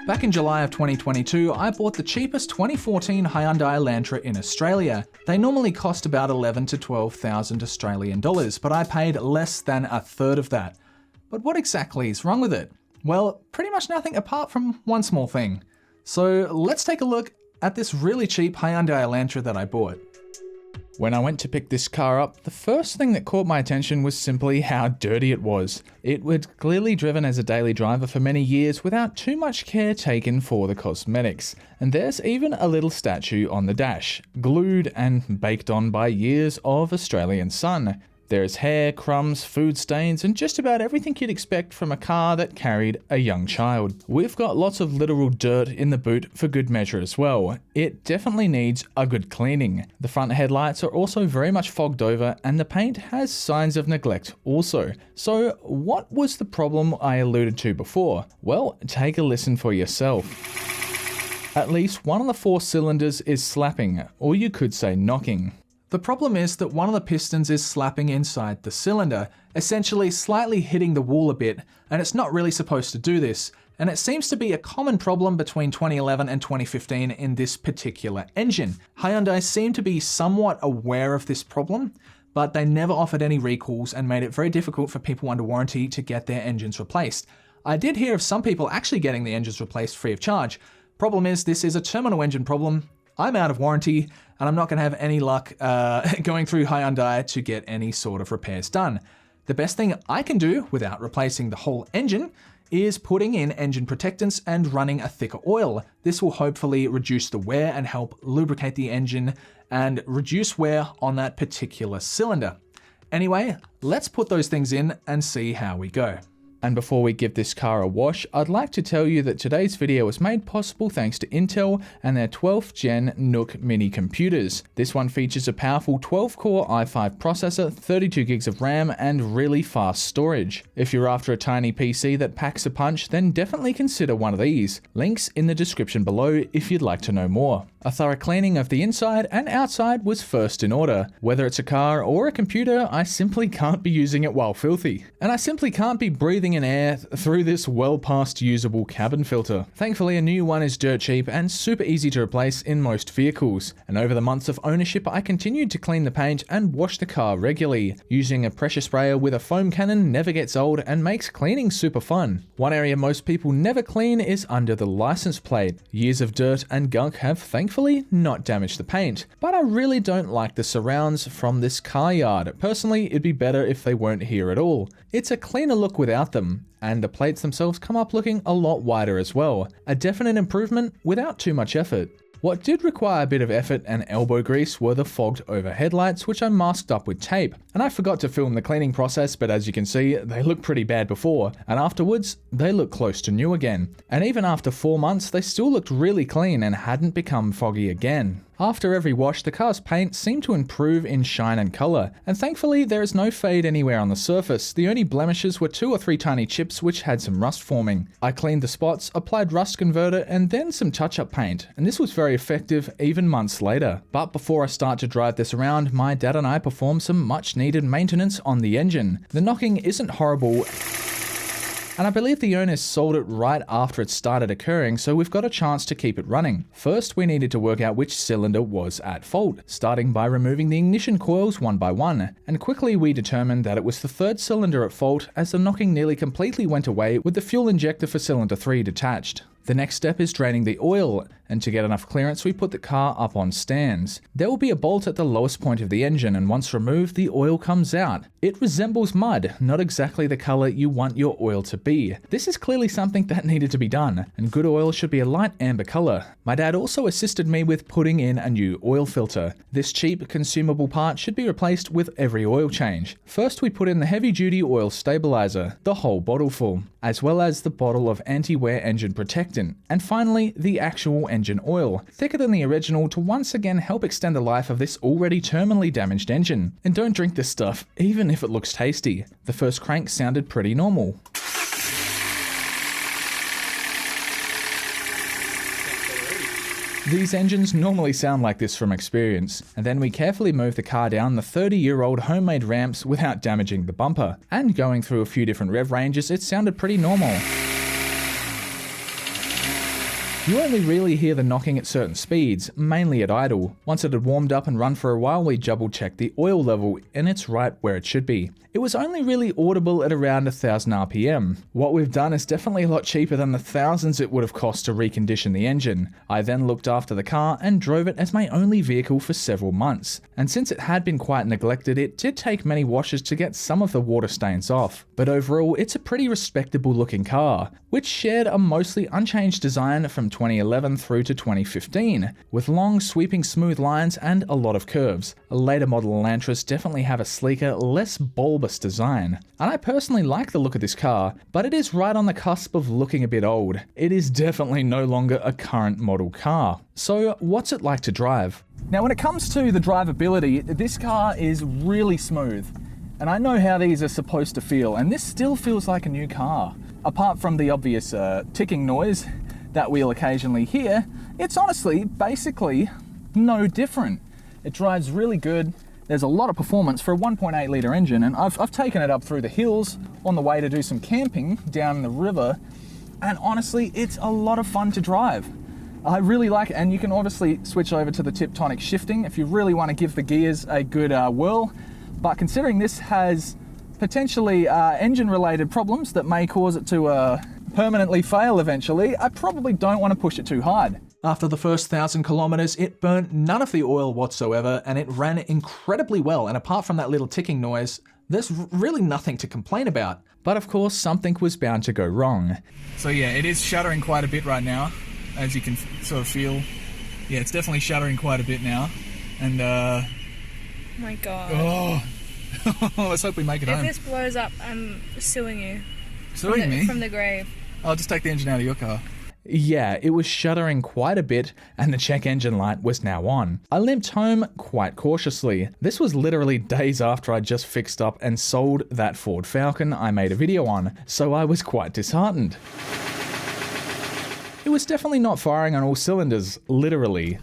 Back in July of 2022, I bought the cheapest 2014 Hyundai Elantra in Australia. They normally cost about 11 to 12,000 Australian dollars, but I paid less than a third of that. But what exactly is wrong with it? Well, pretty much nothing apart from one small thing. So let's take a look at this really cheap Hyundai Elantra that I bought. When I went to pick this car up, the first thing that caught my attention was simply how dirty it was. It was clearly driven as a daily driver for many years without too much care taken for the cosmetics. And there's even a little statue on the dash, glued and baked on by years of Australian sun. There's hair, crumbs, food stains, and just about everything you'd expect from a car that carried a young child. We've got lots of literal dirt in the boot for good measure as well. It definitely needs a good cleaning. The front headlights are also very much fogged over, and the paint has signs of neglect also. So what was the problem I alluded to before? Well, take a listen for yourself. At least one of the 4 cylinders is slapping, or you could say knocking. The problem is that one of the pistons is slapping inside the cylinder, essentially slightly hitting the wall a bit, and it's not really supposed to do this. And it seems to be a common problem between 2011 and 2015 in this particular engine. Hyundai seemed to be somewhat aware of this problem, but they never offered any recalls and made it very difficult for people under warranty to get their engines replaced. I did hear of some people actually getting the engines replaced free of charge. Problem is, this is a terminal engine problem. I'm out of warranty, and I'm not going to have any luck going through Hyundai to get any sort of repairs done. The best thing I can do without replacing the whole engine is putting in engine protectants and running a thicker oil. This will hopefully reduce the wear and help lubricate the engine and reduce wear on that particular cylinder. Anyway, let's put those things in and see how we go. And before we give this car a wash, I'd like to tell you that today's video was made possible thanks to Intel and their 12th gen Nook mini computers. This one features a powerful 12-core i5 processor, 32 gigs of RAM, and really fast storage. If you're after a tiny PC that packs a punch, then definitely consider one of these. Links in the description below if you'd like to know more. A thorough cleaning of the inside and outside was first in order. Whether it's a car or a computer, I simply can't be using it while filthy. And I simply can't be breathing in air through this well past usable cabin filter. Thankfully, a new one is dirt cheap and super easy to replace in most vehicles. And over the months of ownership, I continued to clean the paint and wash the car regularly. Using a pressure sprayer with a foam cannon never gets old and makes cleaning super fun. One area most people never clean is under the license plate. Years of dirt and gunk have thankfully not damaged the paint, but I really don't like the surrounds from this car yard. Personally, it'd be better if they weren't here at all. It's a cleaner look without them, and the plates themselves come up looking a lot wider as well. A definite improvement without too much effort. What did require a bit of effort and elbow grease were the fogged over headlights, which I masked up with tape. And I forgot to film the cleaning process, but as you can see, they looked pretty bad before, and afterwards, they look close to new again. And even after 4 months, they still looked really clean and hadn't become foggy again. After every wash, the car's paint seemed to improve in shine and color, and thankfully there is no fade anywhere on the surface. The only blemishes were 2 or 3 tiny chips which had some rust forming. I cleaned the spots, applied rust converter, and then some touch-up paint, and this was very effective even months later. But before I start to drive this around, my dad and I performed some much needed maintenance on the engine. The knocking isn't horrible, and I believe the owners sold it right after it started occurring, so we've got a chance to keep it running. First, we needed to work out which cylinder was at fault, starting by removing the ignition coils one by one, and quickly we determined that it was the 3rd cylinder at fault, as the knocking nearly completely went away with the fuel injector for cylinder 3 detached. The next step is draining the oil, and to get enough clearance we put the car up on stands. There will be a bolt at the lowest point of the engine, and once removed the oil comes out. It resembles mud, not exactly the color you want your oil to be. This is clearly something that needed to be done, and good oil should be a light amber color. My dad also assisted me with putting in a new oil filter. This cheap consumable part should be replaced with every oil change. First we put in the heavy duty oil stabilizer, the whole bottle full, as well as the bottle of anti-wear engine protectant. And finally, the actual engine oil, thicker than the original, to once again help extend the life of this already terminally damaged engine. And don't drink this stuff, even if it looks tasty. The first crank sounded pretty normal. These engines normally sound like this from experience, and then we carefully move the car down the 30-year-old homemade ramps without damaging the bumper. And going through a few different rev ranges, it sounded pretty normal. You only really hear the knocking at certain speeds, mainly at idle. Once it had warmed up and run for a while, we double checked the oil level, and it's right where it should be. It was only really audible at around 1000 RPM. What we've done is definitely a lot cheaper than the thousands it would have cost to recondition the engine. I then looked after the car and drove it as my only vehicle for several months. And since it had been quite neglected, it did take many washes to get some of the water stains off. But overall, it's a pretty respectable looking car, which shared a mostly unchanged design from 2011 through to 2015, with long sweeping smooth lines and a lot of curves. Later model Elantras definitely have a sleeker, less bulbous design. And I personally like the look of this car, but it is right on the cusp of looking a bit old. It is definitely no longer a current model car. So what's it like to drive? Now when it comes to the drivability, this car is really smooth. And I know how these are supposed to feel, and this still feels like a new car. Apart from the obvious ticking noise that we'll occasionally hear, it's honestly basically no different. It drives really good. There's a lot of performance for a 1.8 litre engine, and I've taken it up through the hills on the way to do some camping down the river, and honestly, it's a lot of fun to drive. I really like it, and you can obviously switch over to the Tiptonic shifting if you really want to give the gears a good whirl, but considering this has potentially engine-related problems that may cause it to permanently fail eventually, I probably don't want to push it too hard. After the first 1,000 kilometers, it burnt none of the oil whatsoever, and it ran incredibly well, and apart from that little ticking noise, there's really nothing to complain about. But of course, something was bound to go wrong. So yeah, it is shuddering quite a bit right now, as you can sort of feel. Yeah, it's definitely shuddering quite a bit now, and oh my god. Oh, let's hope we make it home. If this blows up, I'm suing you. Suing me? From the grave. I'll just take the engine out of your car. Yeah, it was shuddering quite a bit, and the check engine light was now on. I limped home quite cautiously. This was literally days after I just fixed up and sold that Ford Falcon I made a video on, so I was quite disheartened. It was definitely not firing on all cylinders, literally.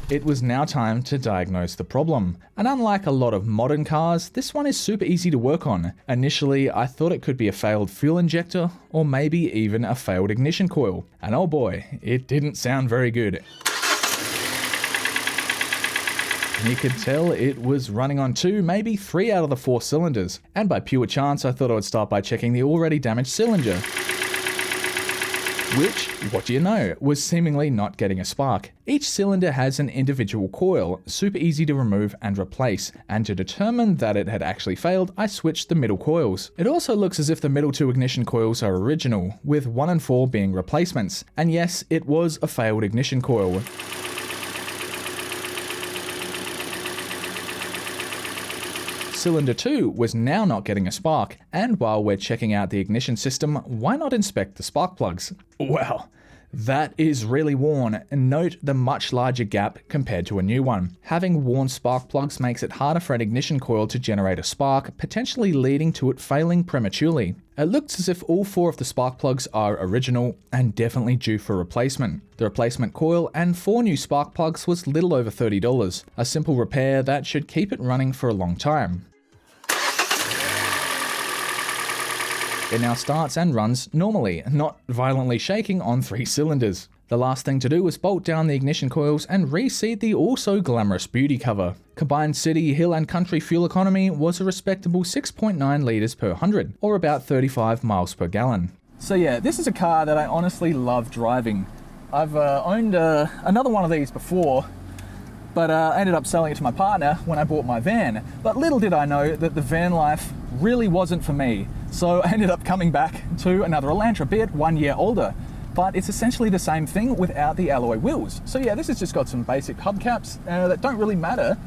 It was now time to diagnose the problem. And unlike a lot of modern cars, this one is super easy to work on. Initially, I thought it could be a failed fuel injector, or maybe even a failed ignition coil. And oh boy, it didn't sound very good. You could tell it was running on 2, maybe 3 out of the 4 cylinders. And by pure chance, I thought I would start by checking the already damaged cylinder. Which, what do you know, was seemingly not getting a spark. Each cylinder has an individual coil, super easy to remove and replace, and to determine that it had actually failed, I switched the middle coils. It also looks as if the middle 2 ignition coils are original, with 1 and 4 being replacements. And yes, it was a failed ignition coil. Cylinder 2 was now not getting a spark, and while we're checking out the ignition system, why not inspect the spark plugs? Well, that is really worn, and note the much larger gap compared to a new one. Having worn spark plugs makes it harder for an ignition coil to generate a spark, potentially leading to it failing prematurely. It looks as if all 4 of the spark plugs are original and definitely due for replacement. The replacement coil and 4 new spark plugs was little over $30, a simple repair that should keep it running for a long time. It now starts and runs normally, not violently shaking on 3 cylinders. The last thing to do was bolt down the ignition coils and reseat the also glamorous beauty cover. Combined city, hill and country fuel economy was a respectable 6.9 litres per 100, or about 35 miles per gallon. So yeah, this is a car that I honestly love driving. I've owned another one of these before, but I ended up selling it to my partner when I bought my van. But little did I know that the van life really wasn't for me. So I ended up coming back to another Elantra, be it 1 year older. But it's essentially the same thing without the alloy wheels. So yeah, this has just got some basic hubcaps that don't really matter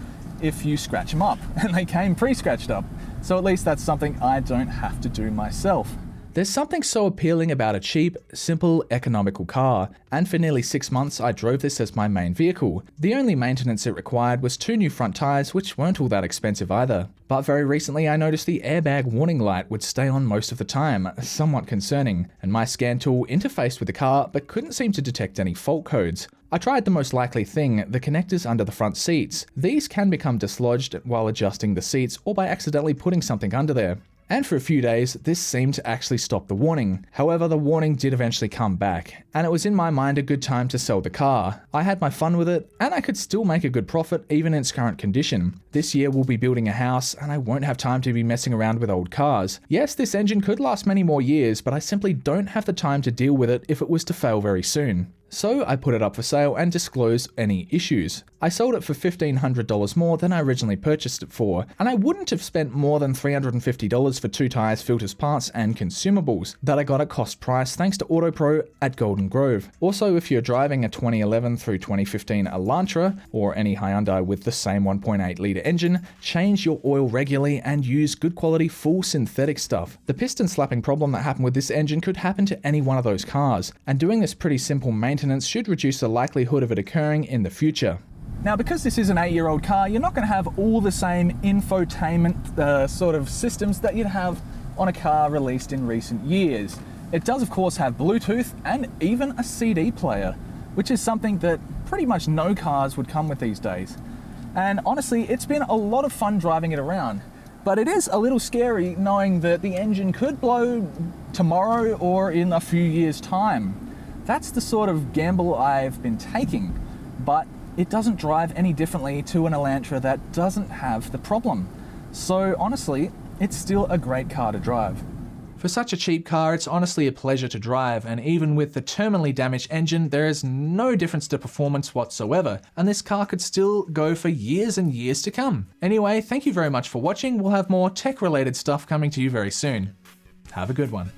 if you scratch them up. And they came pre-scratched up. So at least that's something I don't have to do myself. There's something so appealing about a cheap, simple, economical car, and for nearly 6 months I drove this as my main vehicle. The only maintenance it required was 2 new front tyres, which weren't all that expensive either. But very recently I noticed the airbag warning light would stay on most of the time, somewhat concerning, and my scan tool interfaced with the car but couldn't seem to detect any fault codes. I tried the most likely thing, the connectors under the front seats. These can become dislodged while adjusting the seats or by accidentally putting something under there. And for a few days, this seemed to actually stop the warning. However, the warning did eventually come back, and it was in my mind a good time to sell the car. I had my fun with it, and I could still make a good profit even in its current condition. This year we'll be building a house, and I won't have time to be messing around with old cars. Yes, this engine could last many more years, but I simply don't have the time to deal with it if it was to fail very soon. So I put it up for sale and disclosed any issues. I sold it for $1,500 more than I originally purchased it for, and I wouldn't have spent more than $350 for 2 tires, filters, parts, and consumables that I got at cost price thanks to AutoPro at Golden Grove. Also, if you're driving a 2011 through 2015 Elantra, or any Hyundai with the same 1.8 litre engine, change your oil regularly and use good quality full synthetic stuff. The piston slapping problem that happened with this engine could happen to any one of those cars, and doing this pretty simple maintenance should reduce the likelihood of it occurring in the future. Now, because this is an 8-year-old car, you're not going to have all the same infotainment sort of systems that you'd have on a car released in recent years. It does, of course, have Bluetooth and even a CD player, which is something that pretty much no cars would come with these days. And honestly, it's been a lot of fun driving it around, but it is a little scary knowing that the engine could blow tomorrow or in a few years' time. That's the sort of gamble I've been taking, but it doesn't drive any differently to an Elantra that doesn't have the problem. So honestly, it's still a great car to drive. For such a cheap car, it's honestly a pleasure to drive, and even with the terminally damaged engine, there is no difference to performance whatsoever, and this car could still go for years and years to come. Anyway, thank you very much for watching. We'll have more tech-related stuff coming to you very soon. Have a good one.